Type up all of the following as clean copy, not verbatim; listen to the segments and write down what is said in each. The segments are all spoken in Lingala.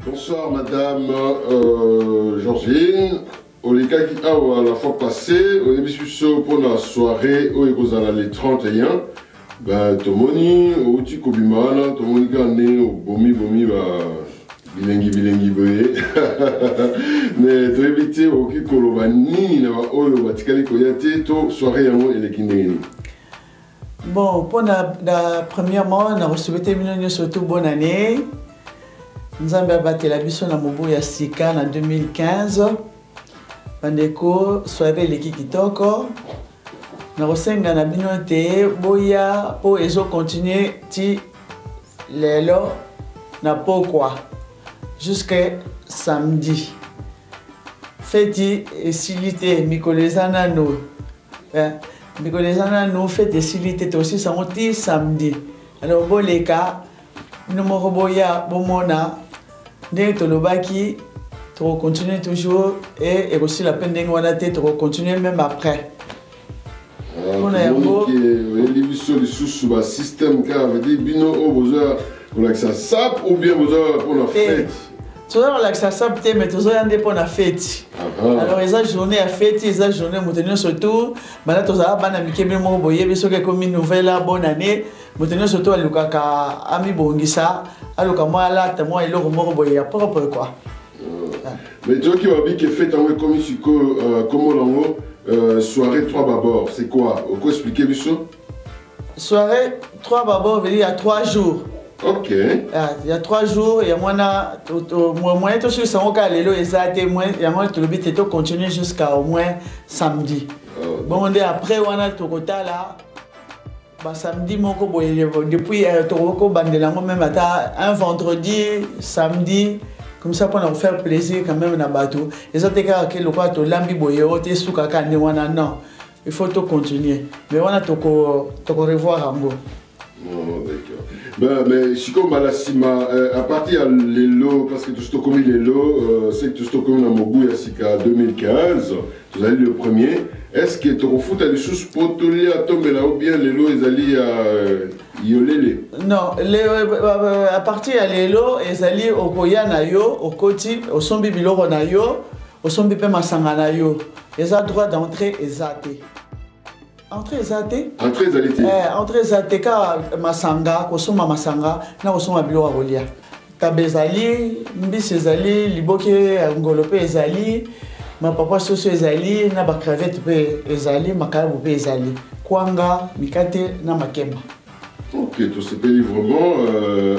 Bonsoir Madame Georgine. Au les cas qui a la fois passée, au début pour la soirée où il y a les 31, ben Tomoni, au Tikobimana, Tomoni gagné au Bomi bilingi boye. Mais tu éviter au Kikolobani, au Batikali Koyate, to soirée à moi et les Guinéens. Bon, pour la première mois, on a reçu surtout bonne année. Nous avons battu la mission à Mobuya Sika en 2015. Bandeko, soirée l'équipe Kitoko. Nous avons reçu la mission Boya pour continuer ti lelo na pourquoi jusqu'à samedi. Fêti et silité, Mikolezana nous. Mikolezana nous fait des silités aussi samedi. Alors, bon les cas, nous avons boya bomona. Dès que le baki, tu continues toujours et aussi la peine de tu continuer même après. On a un système qui avait dit bino au besoin pour l'accès sap ou bien besoin pour la fête. Tu as l'accès sap, mais tu as un pour la fête. Alors, ils ont journée à fête, ils ont journée à surtout. Maintenant, tu as un ami qui est mort, il y a comme une nouvelle bonne année. Maintenant, surtout, il y a un ami Bongisa. Alors, moi, là, moi, il y a un propre quoi. Mais toi qui m'as dit que fait un comme ici, comment soirée 3 babord, c'est quoi? Vous pouvez expliquer ça? Soirée 3 babord veut dire il y a 3 jours. Ok. Il y a 3 jours, il y a moins tout sur son cas, les lots exactés, il y a moins tout le but de continuer jusqu'à au moins samedi. Bon, on est après, on a tout le temps là. Samedi, depuis même un vendredi, samedi, comme ça pour nous faire plaisir quand même dans le bateau. Les autres cas que le bateau lambi boyo, tu sous kaka non, il faut tout continuer. Mais on a tout revoir en gros. Non, d'accord. Mais si comme à partir des lots, parce que tout comme les lots, c'est que tout comme dans Mobuya Sika 2015, vous allez le premier. Est-ce que tu as des choses pour te lier à tomber là ou bien les lots ils allaient à yolele? Non, à partir des lots ils allaient au Koya nayo, au Koti, au Sombi Biloro nayo, au Sombi Pemasanga nayo. Ils ont droit d'entrer exacté. Entrée exacté? Entrée exacté. Entrée exacté car Masanga, Kosoma Masanga, na Kosoma Biloro Rolia. Tabezali, Mbis ezali, Liboke Ngolope ezali. Ma papa soso ezali na ba cravette pe ezali makarabu pe ezali kwanga mikate na makemba. Ok, tout ce pays vraiment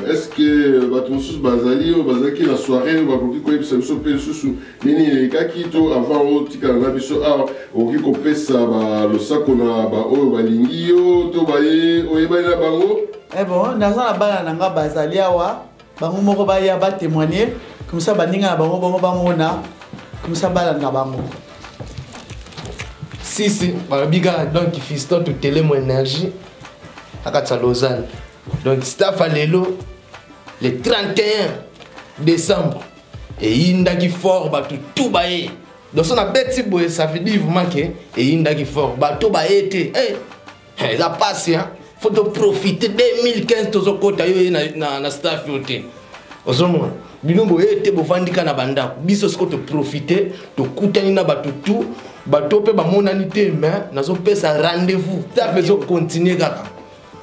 est-ce que batonsus bazali ou bazaki la soirée ou bakoki ko yebisa biso pe susu nini les cas qui to avant o tika na biso oki ko pesa ba lo sako na ba o balingi yo to baye o yeba na bango bon naza na bana nanga bazali awa bango moko ba ya ba témoigner comme ça baninga na bango bamona. Comme ça, si, biga donc fiston tout télé mon énergie à Lausanne. Donc staff à l'élo le 31 décembre et inda qui fort ba tout baé. Donc on a petit boy ça veut dire vraiment que et inda qui fort ba tout baé été ça passe hein. Faut de profiter 2015 to zokota yo na staff yote. Ozomwa bilombo ete bovandika na banda biso siko te profiter to kutani na bato tout bato pe ba monani te mais nazo pesa rendez-vous ça fait continuer kaka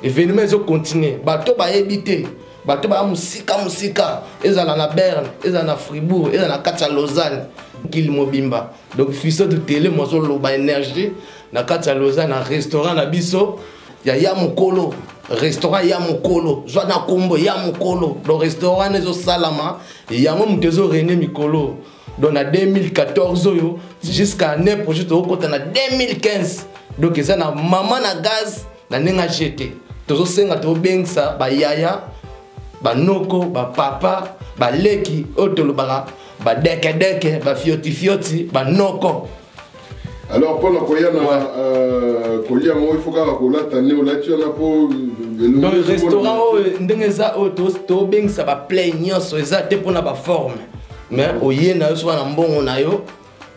événement zo continuer bato ba ebité bato ba musika ezala na Berne ezala na Fribourg ezala na kati ya Lausanne kili mobimba donc fiso de télé mozo loba énergie na kati ya Lausanne na restaurant na biso ya mukolo restaurant ya mukolo zwana kombo ya mukolo le restaurant nezo salama ya mo mutezo René Mikolo donc en 2014 oyo jusqu'à année projet to kota na 2015 donc ça na maman na gaz na nenga jeté tozo senga to bengsa ba yaya ba noko ba papa ba leki otolo ba deke ba fioti ba noko. Alors pour la koyana kolia mo il faut ka kola tane o lati na po dans le restaurant ndengeza to beng ça ba plein nyonso eza te pona ba forme mais oye na so na mbongo na yo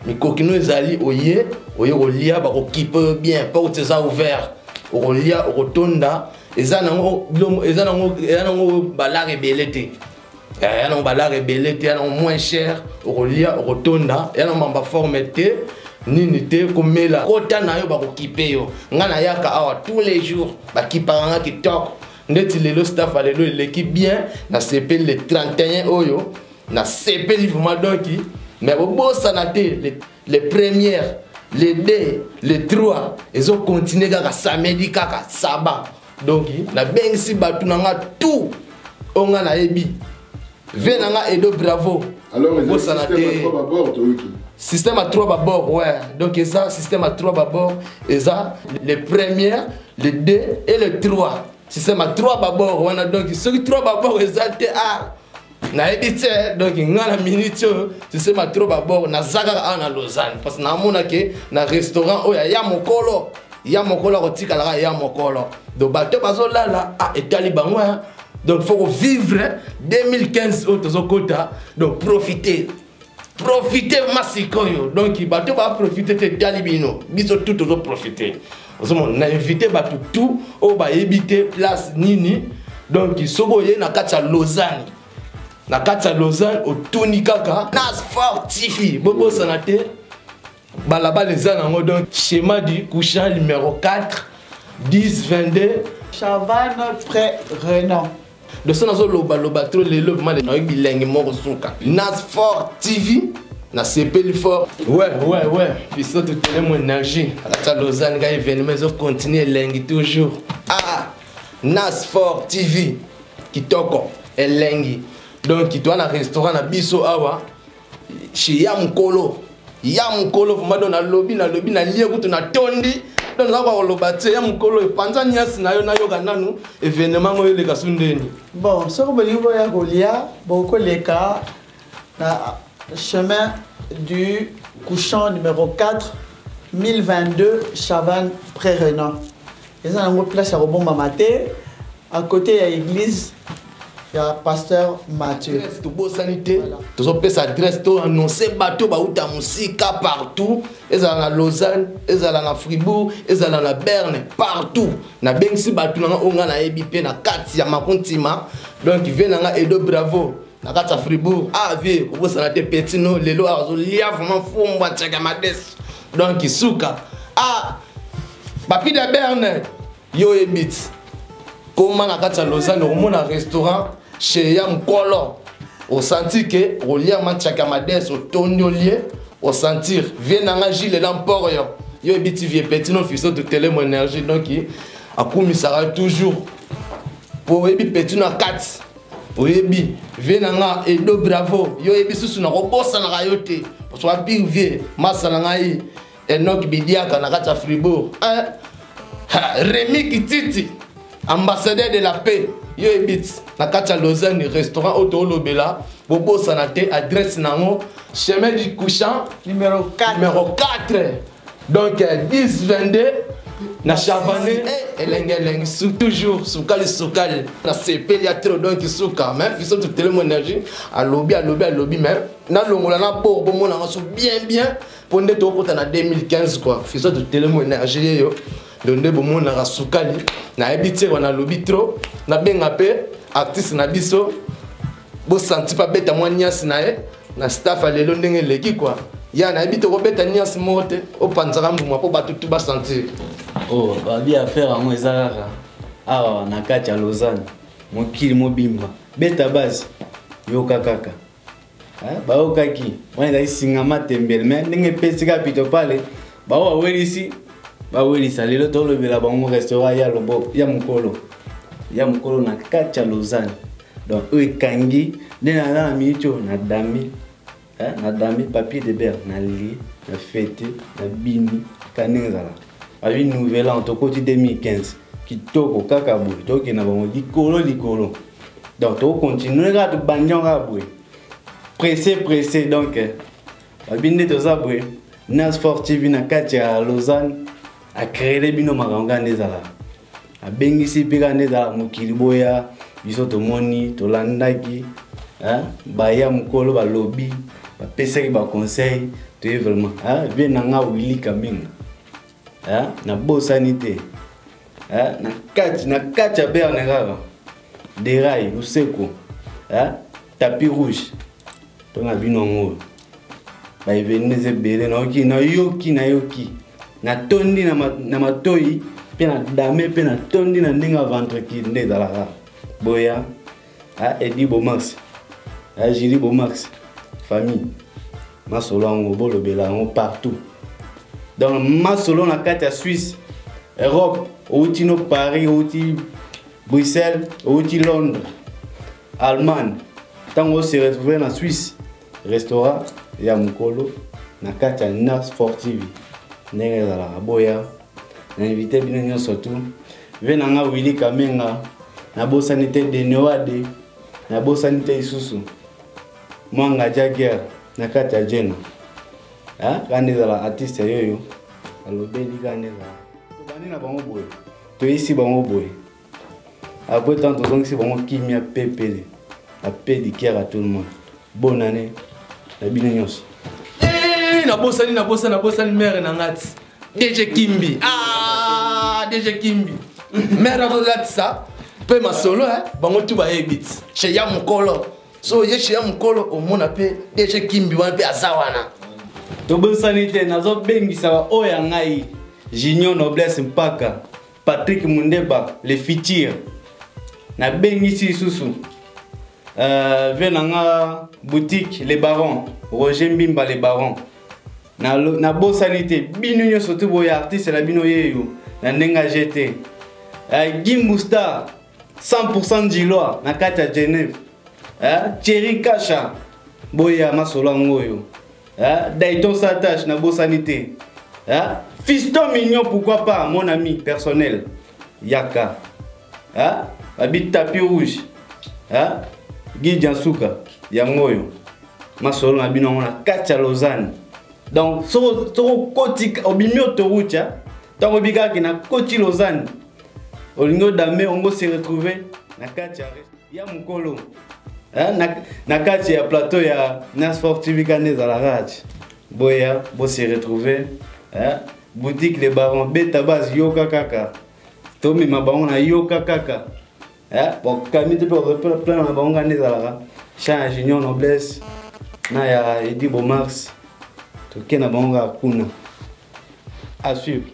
mikokino ezali oye kolia ba ko kipe bien pas que ça ouvert kolia rotonda eza nango balare belete ya na bala rebelle te ya na moins cher okolia okotonda ya na mamba forme te nini te komela kota na yo bakokipe yo nga na yaka awa tous les jours bakipaka nga kitoko ndeti lelo staff alelo l'équipe bien na CP le 31 oyo na CP vraiment donc mais bobosana te les premières les 2 les 3 ils ont continué kaka samedi kaka saba donc na bengisi batu nanga tout onga na ebi venanga Edo Bravo alors les système à 3 bâbord ouais donc ça système à 3 bâbord et ça les premières les 2 et les 3 système à 3 bâbord voilà donc ceux qui 3 bâbord exalté ah na ebité donc ngana minute système à 3 bâbord na zaka na Lausanne parce que na mona ke na restaurant oya ya mokolo kotika la ya mokolo donc bato bazolala ah etali bango donc faut vivre 2015 autres quota donc profiter masikoyo donc bato ba profiter te talibino biso tout profiter on a invité bato tout au ba éviter place nini donc soko ye na kati ya Lausanne au Tony Kaka Nas fortifi bobo sanate balaba les anango donc schéma du couchant numéro 4 10 22 Chavannes près Renan. De ce nazo loba trop les lobes mal na bilingue moko suka Nas fortifi na CP fort ouais puis ça tout télé mon énergie à Lausanne ga événement zo continuer lengi toujours ah Nas Fort TV kitoko elengi donc qui doit na restaurant na biso awa chez Yamkolo vraiment dans na lobby na lié kutu na tondi donc là ba loba te Yamkolo panza nyasi na yo kananu événement mo le kasundeni bon ce que vous ya golia beaucoup les cas na chemin du couchant numéro 4 1022 Chavannes près Renan. Ils ont une place à Robomba Maté à côté de l'église. Il y a pasteur Mathieu. Tout beau sanité. Tout ça peut s'adresser tout annoncer bateau ba uta musika partout. Ils sont à Lausanne, ils sont à Fribourg, ils sont à Berne partout. Na bengsi bateau na onga na ebipé na kati ya makontima. Donc il vient na Edo Bravo. Na kati ya Fribourg. Ah vie, ko sanité petit no lelo azo lia vraiment fumba tchaka mades. Donc isuka. Ah papi de Berne yo ebit. Comment na kati ya Lausanne au mon restaurant chez Yamkolo au sentir que au lia manchaka mades au toniolier au sentir vient na Gilles l'emport yo ebiti vie petit no fils de télé mon énergie donc a commis ça toujours pour ebi petit na 4 oyebi vient na Edo Bravo yo ebi susu na kobosa na rayote pour soit pire vie masala ngai Enoch Bidiaka na kati ya Fribourg Rémi Kititi ambassadeur de la paix yo ebit na kati ya Lausanne restaurant auto lobela bobo sanate adresse nango chemin du couchant numéro 4 donc 10 22 na Chavannes elenge toujours sukali na CP ya trop donc suka même ils sont tout tellement énergie à lobby même na longola na pour bomona so bien pour ndето kota na 2015 quoi ils sont tout tellement énergie yo donde bomona na sukali na ebité wana lobby trop na benga pe artiste na biso bo senti pas beta moi nyasi na ye na staff alelo ndenge leki quoi ya na ebité ko beta nyasi mote o panzaka mbuma po batu tout ba sentir oh ba bien faire en ezaka ah na kati ya Lausanne mokili mobimba beta base yoka kaka ba okaki wana isinga matembele mais ndenge pesika pito pale ba wa welisi ba welisa lelo tolo bela bango restaurant ya mokolo na kati ya Lausanne donc eux kangi na micho na dami papier de ber na li na fête na bini kanengala avi nouvelle an to koti 2015 kitoko kaka boy to ke na bango likolo donc to continuer ga to banjonga boy pressé donc abinde to za boy Nas Fort TV na kati ya Lausanne a créé les bino makanga ndezala a bengisi pika ndezala mokili boya biso to moni to landaki ba ya mukolo ba lobby ba pesaki ba conseil to vraiment bien nanga Willy Kamenga na bosanité na kati ya Berne kaka Derai Luseko tapis rouge to na bino ngo ba evenez ebele na yoki na tondi na matoi pe na dame pe na tondi na ndinga ventre ki nde ezalaka boya Eddie Bomax Julie Bomax famille masolo yango bolobela yango partout dans masolo na kati ya Suisse Europe outi no Paris outi Bruxelles outi Londres Allemagne tango se retrouver na Suisse restaurant ya mukolo na kati ya Nas Sportive ndenge ezalaka boya na invité bino nyonso tu venanga Willy Kamenga na bosanité de Noade na bosanité isusu mwanga Jagger na kati ya Jeno kandi ezala artiste yoyo alobeli kandi ezala tobandi na bango boye toyisi bango boye après tant tozongisi bango kimia pepele apédicure à tout le monde bonne année na bino nyonso na bosani mère na ngati DG Kimbi DG Kimbi mère na ngati ça pe masolo bango tu ba ebit chez ya mukolo so ye chez ya mukolo omona pe DG Kimbi wana pe azawana to bosani te nazo bengisa oya ngai Junior Noblesse mpaka Patrick Mundeba le futur na bengisi susu venanga boutique les barons Roger Mbimba les barons na bosanité bino nyonso tu boya artiste la bino yeyo na ndenga GT Gimbu Star 100% Gilois na kati ya Genève Thierry Kacha boya masolo ngoyo Dayton Satash na bosanité Fiston Mignon pourquoi pas mon ami personnel Yaka habite tapis rouge Guy Jansuka yangoyo masolo na bino na kati ya Lausanne donc so koti obimi autoroute tango bigaki na koti Lausanne olingo dame ongo se retrouver na kati ya mukolo na kati ya plateau ya Nas Sportive kane za la rage boya bo se retrouver boutique les barons beta base yoka kaka tomi mabango na yoka kaka bon kamite pe plein na bango kane za la change Junior Noblesse na ya Eddie Bomax to kena bango kuna à suivre.